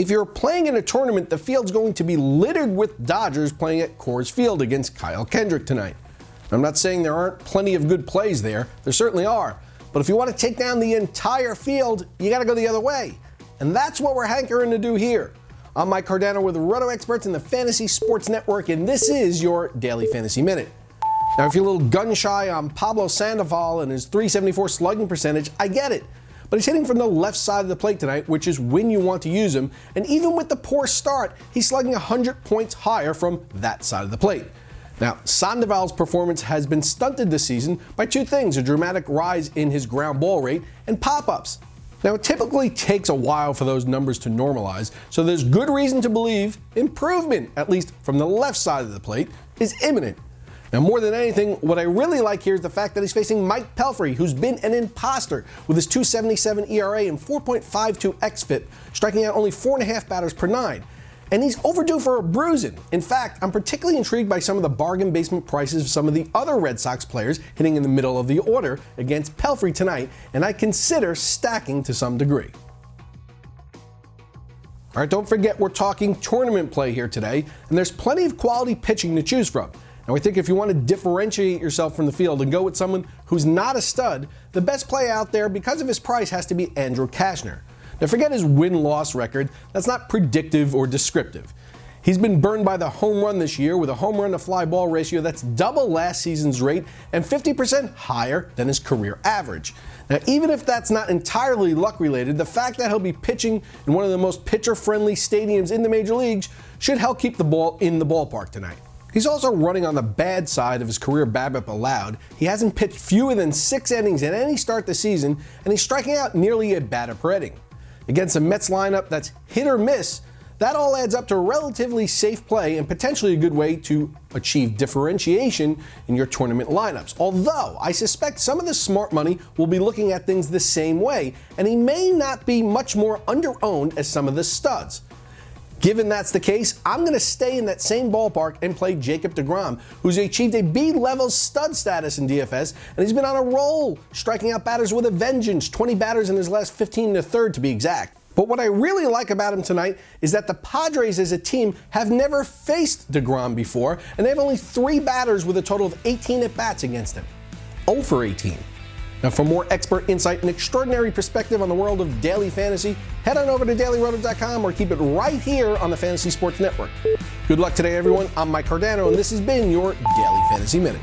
If you're playing in a tournament, the field's going to be littered with Dodgers playing at Coors Field against Kyle Kendrick tonight. I'm not saying there aren't plenty of good plays there. There certainly are. But if you want to take down the entire field, you got to go the other way. And that's what we're hankering to do here. I'm Mike Cardano with RotoExperts in the Fantasy Sports Network, and this is your Daily Fantasy Minute. Now, if you're a little gun-shy on Pablo Sandoval and his .374 slugging percentage, I get it. But he's hitting from the left side of the plate tonight, which is when you want to use him. And even with the poor start, he's slugging 100 points higher from that side of the plate. Now, Sandoval's performance has been stunted this season by two things: a dramatic rise in his ground ball rate and pop-ups. Now, it typically takes a while for those numbers to normalize, so there's good reason to believe improvement, at least from the left side of the plate, is imminent. Now, more than anything, what I really like here is the fact that he's facing Mike Pelfrey, who's been an imposter with his .277 ERA and 4.52 xFIP, striking out only 4.5 batters per nine. And he's overdue for a bruising. In fact, I'm particularly intrigued by some of the bargain basement prices of some of the other Red Sox players hitting in the middle of the order against Pelfrey tonight, and I consider stacking to some degree. All right, don't forget we're talking tournament play here today, and there's plenty of quality pitching to choose from. Now, I think if you want to differentiate yourself from the field and go with someone who's not a stud, the best play out there because of his price has to be Andrew Cashner. Now, forget his win-loss record. That's not predictive or descriptive. He's been burned by the home run this year with a home run to fly ball ratio that's double last season's rate and 50% higher than his career average. Now, even if that's not entirely luck-related, the fact that he'll be pitching in one of the most pitcher-friendly stadiums in the major leagues should help keep the ball in the ballpark tonight. He's also running on the bad side of his career BABIP allowed. He hasn't pitched fewer than 6 innings at any start this season, and he's striking out nearly a batter per inning. Against a Mets lineup that's hit or miss, that all adds up to relatively safe play and potentially a good way to achieve differentiation in your tournament lineups. Although, I suspect some of the smart money will be looking at things the same way, and he may not be much more under-owned as some of the studs. Given that's the case, I'm going to stay in that same ballpark and play Jacob deGrom, who's achieved a B-level stud status in DFS, and he's been on a roll, striking out batters with a vengeance, 20 batters in his last 15 and a third to be exact. But what I really like about him tonight is that the Padres as a team have never faced deGrom before, and they have only 3 batters with a total of 18 at-bats against him. 0 for 18. Now, for more expert insight and extraordinary perspective on the world of daily fantasy, head on over to dailyroto.com or keep it right here on the Fantasy Sports Network. Good luck today, everyone. I'm Mike Cardano, and this has been your Daily Fantasy Minute.